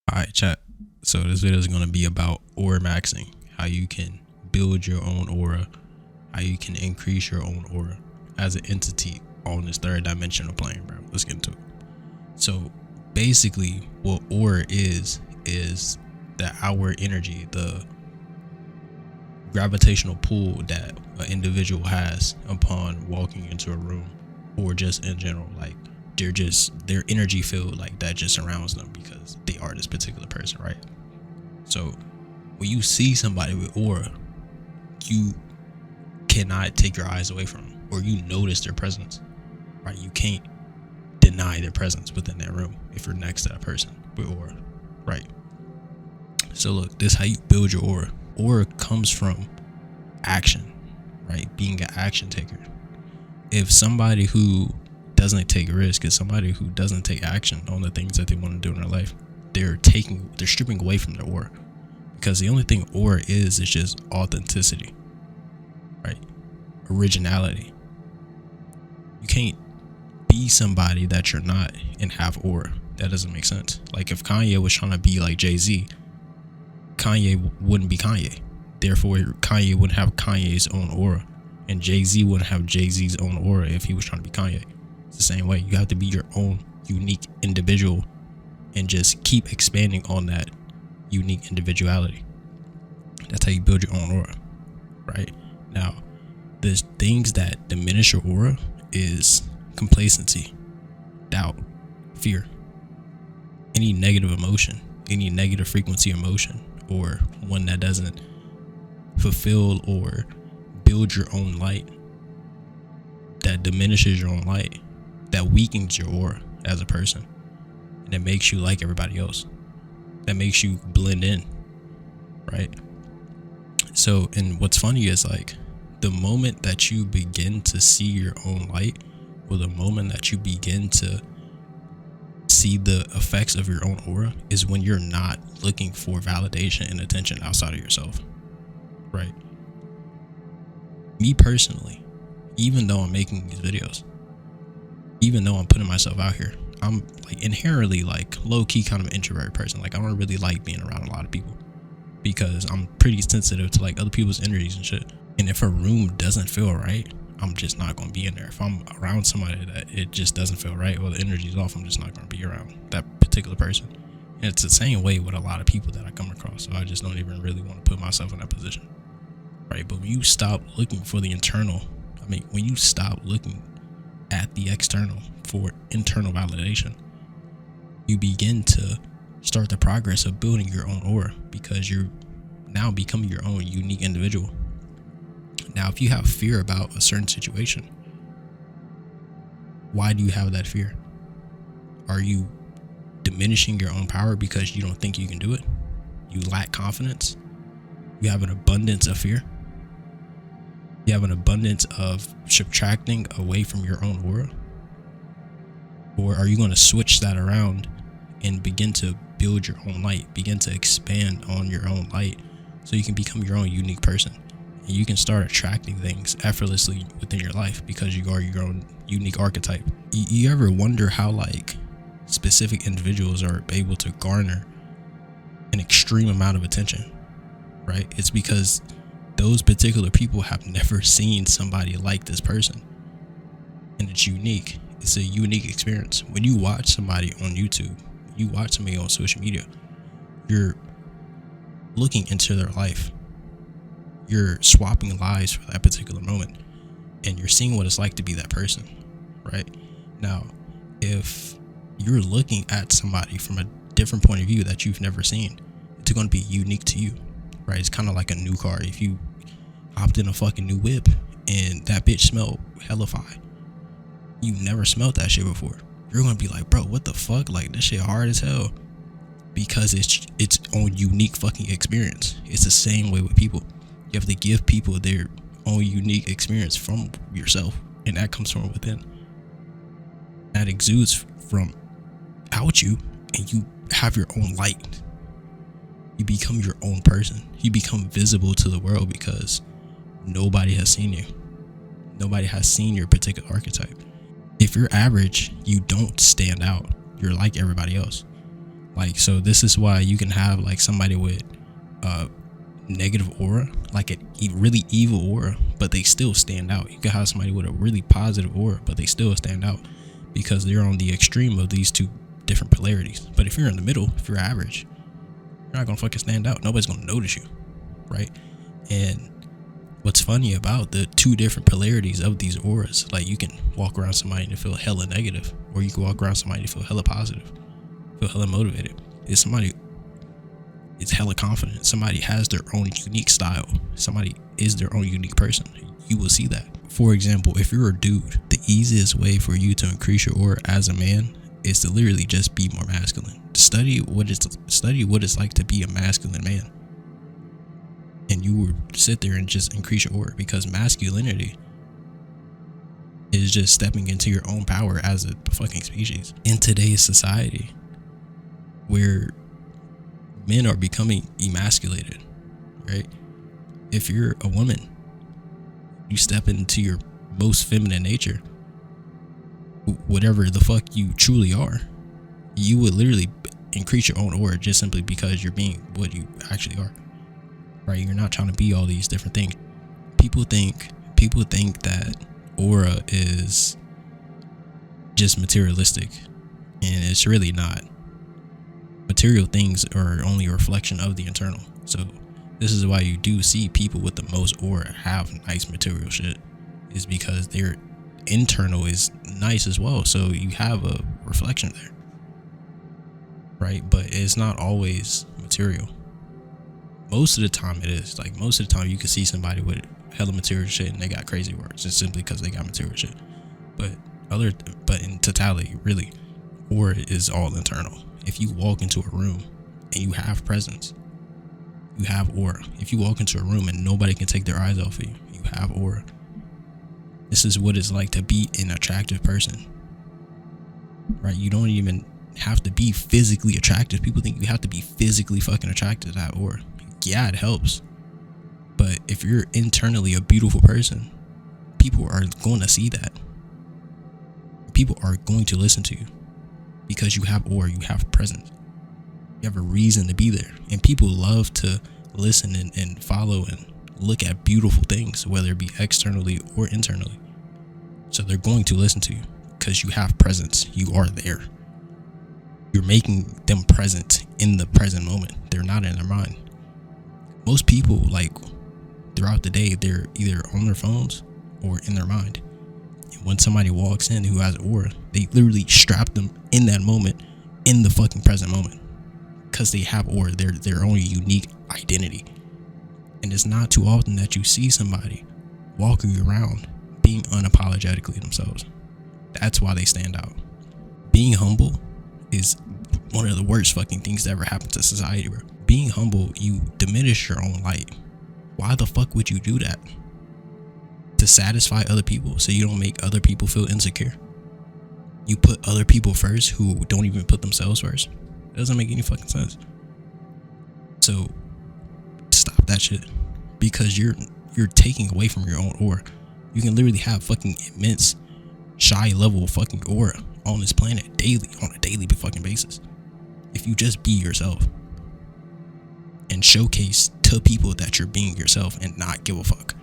Alright, chat. So this video is going to be about auramaxxing, how you can build your own aura, how you can increase your own aura as an entity on this third dimensional plane, bro. Let's get into it. So basically what aura is the outward energy, the gravitational pull that an individual has upon walking into a room, or just in general, like their energy field like that just surrounds them because they are this particular person, right? So when you see somebody with aura, you cannot take your eyes away from them, or you notice their presence, right? You can't deny their presence within that room if you're next to that person with aura, right? So look, this is how you build your aura. Aura comes from action, right? Being an action taker. If somebody who doesn't take risk is somebody who doesn't take action on the things that they want to do in their life, they're stripping away from their aura, because the only thing aura is just authenticity, right? Originality. You can't be somebody that you're not and have aura. That doesn't make sense. Like if Kanye was trying to be like Jay-Z, Kanye wouldn't be Kanye. Therefore, Kanye wouldn't have Kanye's own aura, and Jay-Z wouldn't have Jay-Z's own aura if he was trying to be Kanye. It's the same way. You have to be your own unique individual and just keep expanding on that unique individuality. That's how you build your own aura, right? Now, there's things that diminish your aura is complacency, doubt, fear, any negative emotion, any negative frequency emotion, or one that doesn't fulfill or build your own light, that diminishes your own light, that weakens your aura as a person, and it makes you like everybody else, that makes you blend in, right? So, and what's funny is like the moment that you begin to see your own light, or the moment that you begin to see the effects of your own aura, is when you're not looking for validation and attention outside of yourself, right? Me personally, even though I'm making these videos, even though I'm putting myself out here, I'm like inherently like low-key kind of an introvert person. Like I don't really like being around a lot of people because I'm pretty sensitive to like other people's energies and shit. And if a room doesn't feel right, I'm just not going to be in there. If I'm around somebody that it just doesn't feel right, or the energy's off, I'm just not going to be around that particular person. And it's the same way with a lot of people that I come across. So I just don't even really want to put myself in that position, right? But when you stop looking for the internal, when you stop looking at the external for internal validation, you begin to start the progress of building your own aura, because you're now becoming your own unique individual. Now, if you have fear about a certain situation, why do you have that fear? Are you diminishing your own power because you don't think you can do it? You lack confidence? You have an abundance of fear? You have an abundance of subtracting away from your own aura? Or are you going to switch that around and begin to build your own light, begin to expand on your own light, so you can become your own unique person? And you can start attracting things effortlessly within your life because you are your own unique archetype. You ever wonder how like specific individuals are able to garner an extreme amount of attention, right? It's because those particular people have never seen somebody like this person, and it's unique. It's a unique experience. When you watch somebody on YouTube, you watch somebody on social media, you're looking into their life. You're swapping lives for that particular moment, and you're seeing what it's like to be that person, right? Now, if you're looking at somebody from a different point of view that you've never seen, it's going to be unique to you, right? It's kind of like a new car. If you hopped in a fucking new whip and that bitch smelled hella fire, you never smelled that shit before, you're going to be like, bro, what the fuck? Like, this shit hard as hell, because it's its own unique fucking experience. It's the same way with people. You have to give people their own unique experience from yourself, and that comes from within. That exudes from out you, and you have your own light. You become your own person. You become visible to the world because nobody has seen you. Nobody has seen your particular archetype. If you're average, you don't stand out. You're like everybody else. Like, so this is why you can have like somebody with negative aura, like a really evil aura, but they still stand out. You can have somebody with a really positive aura, but they still stand out because they're on the extreme of these two different polarities. But if you're in the middle, if you're average, you're not gonna fucking stand out. Nobody's gonna notice you, right? And what's funny about the two different polarities of these auras, like you can walk around somebody and feel hella negative, or you can walk around somebody and feel hella positive, feel hella motivated. Is somebody is hella confident. Somebody has their own unique style. Somebody is their own unique person. You will see that. For example, if you're a dude, the easiest way for you to increase your aura as a man is to literally just be more masculine. Study what it's like to be a masculine man, and you would sit there and just increase your aura, because masculinity is just stepping into your own power as a fucking species. In today's society, where men are becoming emasculated, right? If you're a woman, you step into your most feminine nature, whatever the fuck you truly are, you would literally increase your own aura just simply because you're being what you actually are, right? You're not trying to be all these different things. People think that aura is just materialistic, and it's really not. Material things are only a reflection of the internal. So this is why you do see people with the most aura have nice material shit, is because their internal is nice as well. So you have a reflection there, right? But it's not always material. Most of the time it is. Like, most of the time you can see somebody with hella material shit and they got crazy words just simply because they got material shit. But in totality, really, aura is all internal. If you walk into a room and you have presence, you have aura. If you walk into a room and nobody can take their eyes off of you, you have aura. This is what it's like to be an attractive person, right? You don't even have to be physically attractive. People think you have to be physically fucking attracted to have aura. Yeah, it helps. But if you're internally a beautiful person, people are going to see that. People are going to listen to you because you have aura, you have presence. You have a reason to be there. And people love to listen and follow and look at beautiful things, whether it be externally or internally. So they're going to listen to you because you have presence. You are there. You're making them present in the present moment. They're not in their mind. Most people, like, throughout the day, they're either on their phones or in their mind. And when somebody walks in who has aura, they literally strap them in that moment, in the fucking present moment, because they have aura. They're their own unique identity. And it's not too often that you see somebody walking around being unapologetically themselves. That's why they stand out. Being humble is one of the worst fucking things that ever happened to society, bro. Being humble, you diminish your own light. Why the fuck would you do that? To satisfy other people, so you don't make other people feel insecure. You put other people first who don't even put themselves first. It doesn't make any fucking sense. So stop that shit, because you're taking away from your own aura. You can literally have fucking immense shy level fucking aura on this planet daily, on a daily fucking basis, if you just be yourself and showcase to people that you're being yourself and not give a fuck.